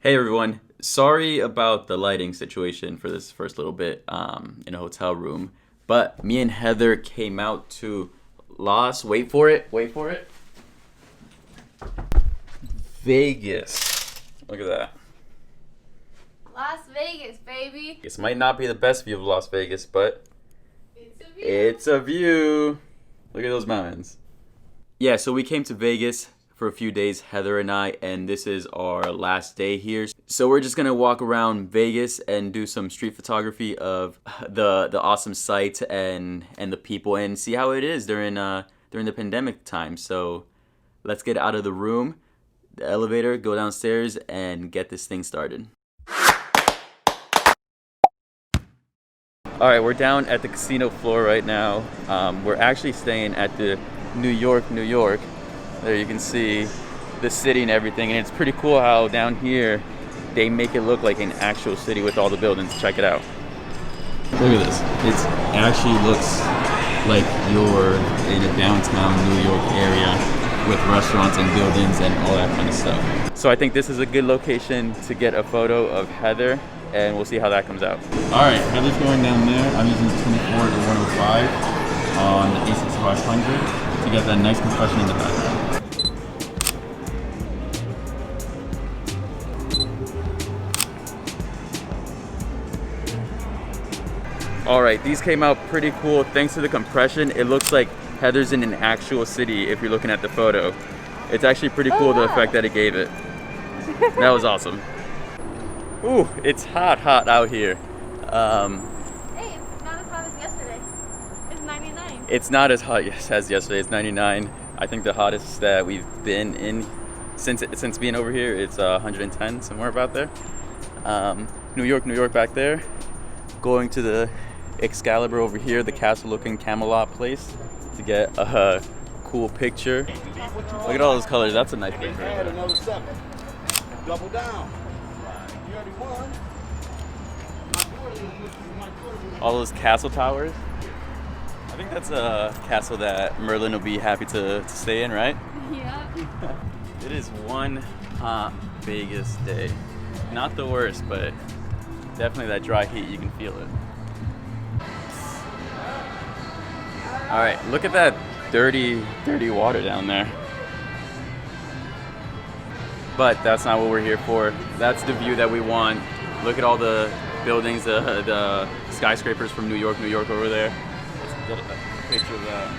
Hey everyone, sorry about the lighting situation for this first little bit in a hotel room, but me and Heather came out to wait for it, Vegas. Look at that. Las Vegas, baby. This might not be the best view of Las Vegas, but It's a view. it's a view. Look at those mountains. Yeah, so we came to Vegas for a few days, Heather and I, and this is our last day here. So we're just gonna walk around Vegas and do some street photography of the awesome sights and the people and see how it is during the pandemic time. So let's get out of the room, the elevator, go downstairs, and get this thing started. All right, we're down at the casino floor right now. We're actually staying at the New York. There you can see the city and everything, and it's pretty cool how down here they make it look like an actual city with all the buildings. Check it out. Look at this. It actually looks like you're in a downtown New York area with restaurants and buildings and all that kind of stuff. So I think this is a good location to get a photo of Heather, and we'll see how that comes out. All right, Heather's going down there. I'm using 24 to 105 on the A6500 to get that nice compression in the background. All right, these came out pretty cool. Thanks to the compression, it looks like Heather's in an actual city if you're looking at the photo. It's actually pretty cool, the effect that it gave it. That was awesome. Ooh, it's hot out here. Hey, it's not as hot as yesterday. It's 99. It's not as hot as yesterday. It's 99. I think the hottest that we've been in since being over here, it's 110, somewhere about there. New York back there. Going to the Excalibur over here, the castle-looking Camelot place, to get a cool picture. Look at all those colors. That's a nice picture. Right there. Another 7. Double down. You already won. All those castle towers. I think that's a castle that Merlin will be happy to stay in, right? Yeah. It is one hot Vegas day. Not the worst, but definitely that dry heat, you can feel it. All right, look at that dirty water down there. But that's not what we're here for. That's the view that we want. Look at all the buildings, the skyscrapers from New York over there. Let's get a picture of that.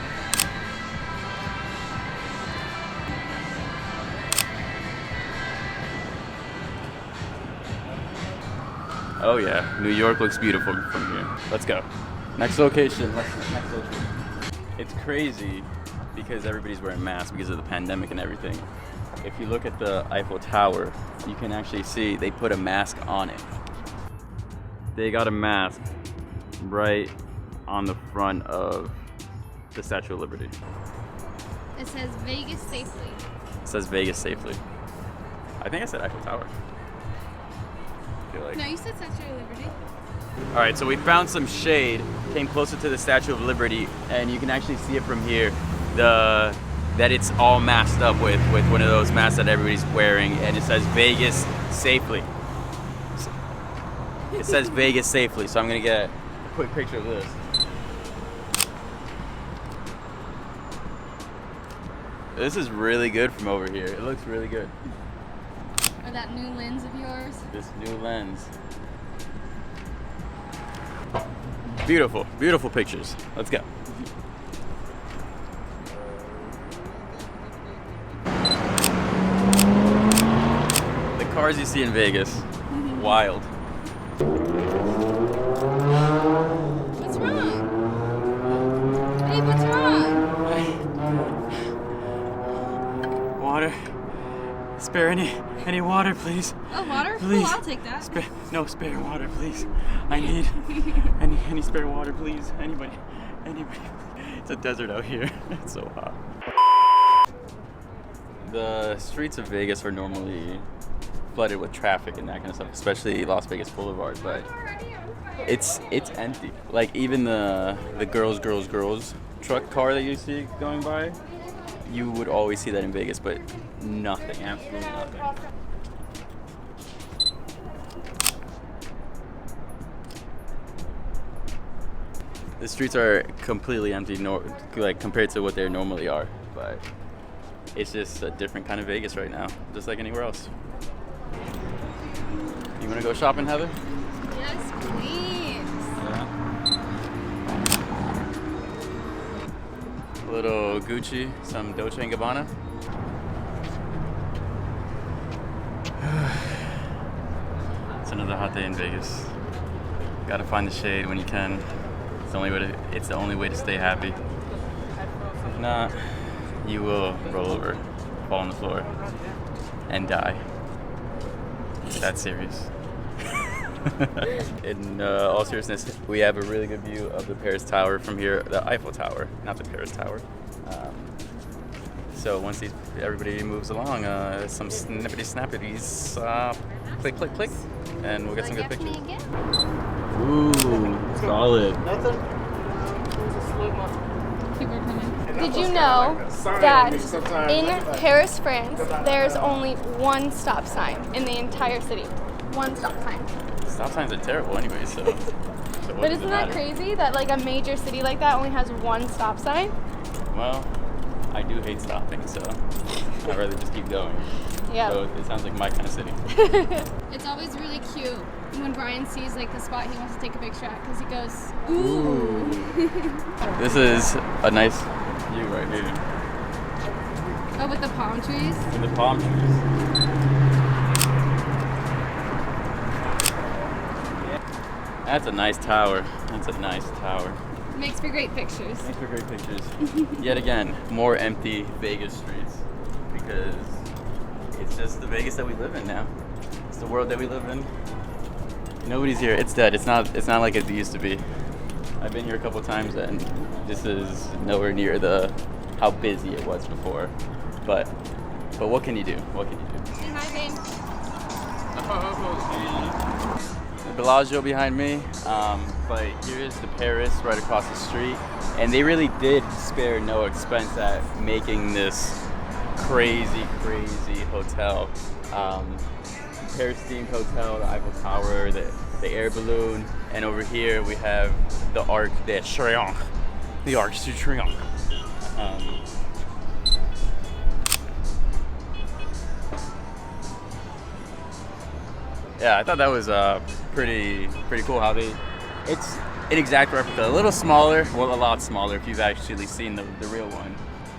Oh yeah, New York looks beautiful from here. Let's go. Next location. It's crazy because everybody's wearing masks because of the pandemic and everything. If you look at the Eiffel Tower, you can actually see they put a mask on it. They got a mask right on the front of the Statue of Liberty. It says Vegas safely. It says Vegas safely. I think I said Eiffel Tower. I feel like. No, you said Statue of Liberty. All right, so we found some shade, came closer to the Statue of Liberty, and you can actually see it from here, that it's all masked up with one of those masks that everybody's wearing, and it says Vegas safely. It says Vegas safely, so I'm gonna get a quick picture of this. This is really good from over here. It looks really good. Or that new lens of yours. This new lens. Beautiful pictures. Let's go. The cars you see in Vegas, wild. What's wrong? Babe, what's wrong? Water. Spare any water, please. Oh, water? Please. Oh, I'll take that. Spare water, please. I need any spare water, please. Anybody. It's a desert out here. It's so hot. The streets of Vegas are normally flooded with traffic and that kind of stuff, especially Las Vegas Boulevard, but it's empty. Like even the girls truck car that you see going by, you would always see that in Vegas, but nothing, absolutely nothing. The streets are completely empty, like compared to what they normally are. But it's just a different kind of Vegas right now, just like anywhere else. You want to go shopping, Heather? Yes, please. A little Gucci, some Dolce & Gabbana. It's another hot day in Vegas. Gotta find the shade when you can. It's the only way to stay happy. If not, you will roll over, fall on the floor, and die. It's that serious. In all seriousness, we have a really good view of the Paris Tower from here, the Eiffel Tower, not the Paris Tower. So once everybody moves along, some snappities, click, click, click, and we'll get some good pictures. Ooh, solid. Did you know that in Paris, France, there's only one stop sign in the entire city? One stop sign. Stop signs are terrible anyway, so But isn't that crazy that like a major city like that only has one stop sign? Well, I do hate stopping, so I'd rather just keep going. Yeah. So it sounds like my kind of city. It's always really cute when Brian sees like the spot he wants to take a picture at because he goes, ooh. This is a nice view right here. Oh, with the palm trees? With the palm trees. That's a nice tower. That's a nice tower. Makes for great pictures. Makes for great pictures. Yet again, more empty Vegas streets because it's just the Vegas that we live in now. It's the world that we live in. Nobody's here. It's dead. It's not like it used to be. I've been here a couple times and this is nowhere near how busy it was before. But what can you do? What can you do? Say hi, babe. The Bellagio behind me, but here's the Paris right across the street, and they really did spare no expense at making this crazy hotel. Paris-themed hotel, the Eiffel Tower, the air balloon, and over here we have the Arc de Triomphe. The Arc de Triomphe. Yeah, I thought that was pretty cool how it's an exact replica, a little smaller, well a lot smaller if you've actually seen the real one,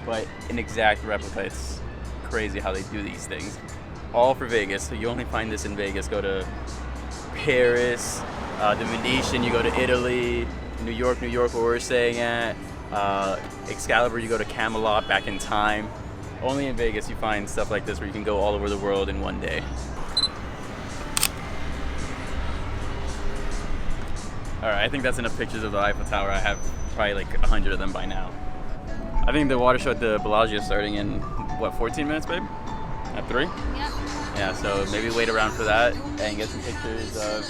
but an exact replica. It's crazy how they do these things. All for Vegas, so you only find this in Vegas. Go to Paris, the Venetian, you go to Italy, New York where we're staying at, Excalibur, you go to Camelot back in time. Only in Vegas you find stuff like this where you can go all over the world in one day. Alright, I think that's enough pictures of the Eiffel Tower. I have probably like 100 of them by now. I think the water show at the Bellagio is starting in, what, 14 minutes, babe? At 3? Yep. Yeah, so maybe wait around for that and get some pictures of...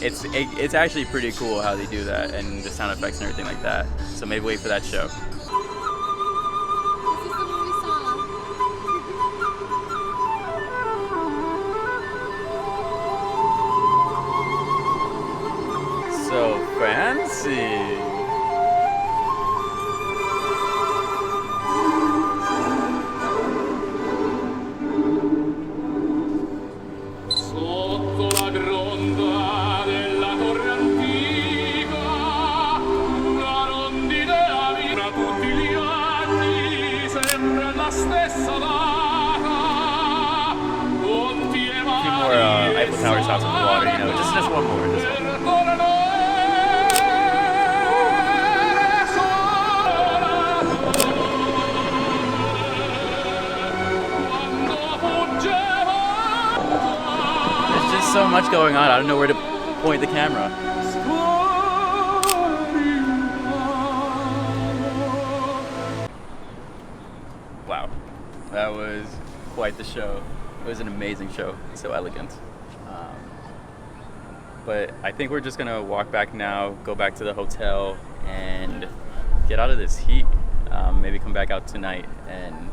It's actually pretty cool how they do that and the sound effects and everything like that. So maybe wait for that show. This is the one we saw. So fancy. Sotto la gronda della torre antica, una rondine a vita tutti gli anni, sempre la stessa data. Ponti e A few more Eiffel Tower shots on the water, you know, just one more. Just one more. There's just so much going on. I don't know where to point the camera. Wow, that was quite the show. It was an amazing show, so elegant. But I think we're just gonna walk back now, go back to the hotel, and get out of this heat. Maybe come back out tonight and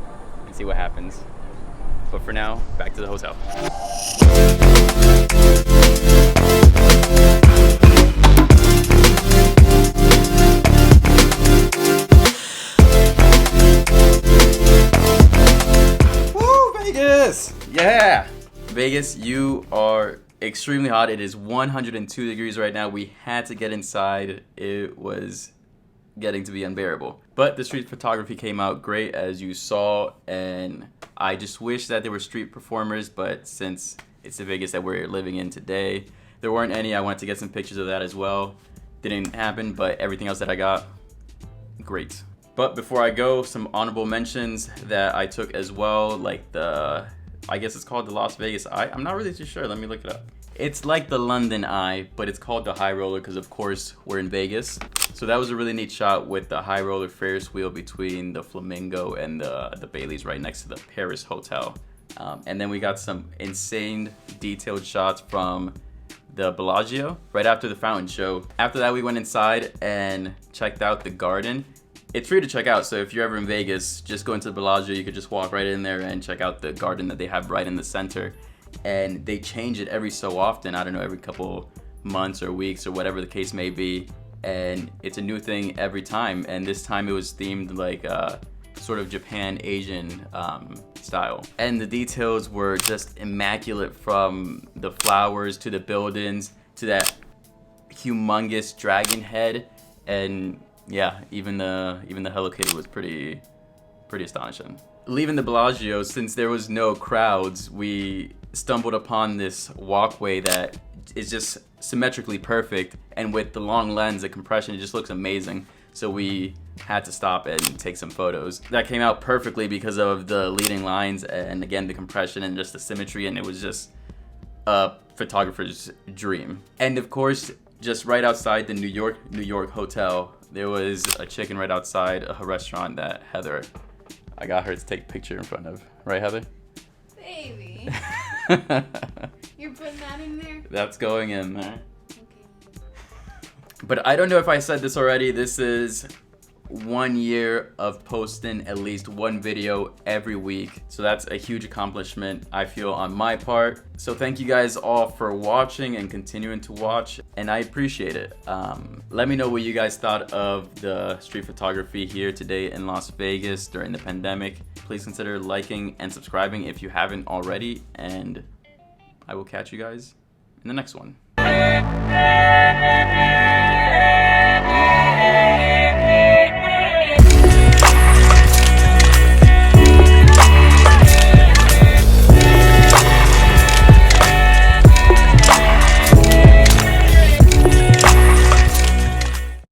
see what happens. But for now, back to the hotel. Vegas, you are extremely hot. It is 102 degrees right now. We had to get inside. It was getting to be unbearable. But the street photography came out great, as you saw, and I just wish that there were street performers, but since it's the Vegas that we're living in today, there weren't any. I wanted to get some pictures of that as well. Didn't happen, but everything else that I got, great. But before I go, some honorable mentions that I took as well, like I guess it's called the Las Vegas Eye. I'm not really too sure. Let me look it up. It's like the London Eye, but it's called the High Roller because, of course, we're in Vegas. So that was a really neat shot with the High Roller Ferris wheel between the Flamingo and the Baileys right next to the Paris Hotel. And then we got some insane detailed shots from the Bellagio right after the fountain show. After that, we went inside and checked out the garden. It's free to check out, so if you're ever in Vegas, just go into the Bellagio. You could just walk right in there and check out the garden that they have right in the center. And they change it every so often. I don't know, every couple months or weeks or whatever the case may be. And it's a new thing every time. And this time it was themed like sort of Japan Asian style. And the details were just immaculate, from the flowers to the buildings to that humongous dragon head. And yeah, even the Hello Kitty was pretty astonishing. Leaving the Bellagio, since there was no crowds, we stumbled upon this walkway that is just symmetrically perfect, and with the long lens, the compression, it just looks amazing. So we had to stop and take some photos. That came out perfectly because of the leading lines and again the compression and just the symmetry, and it was just a photographer's dream. And of course, just right outside the New York hotel, there was a chicken right outside a restaurant that Heather, I got her to take a picture in front of. Right, Heather? Baby. You're putting that in there? That's going in there. Okay. But I don't know if I said this already. This is 1 year of posting at least one video every week. So that's a huge accomplishment, I feel, on my part. So thank you guys all for watching and continuing to watch, and I appreciate it. Let me know what you guys thought of the street photography here today in Las Vegas during the pandemic. Please consider liking and subscribing if you haven't already, and I will catch you guys in the next one.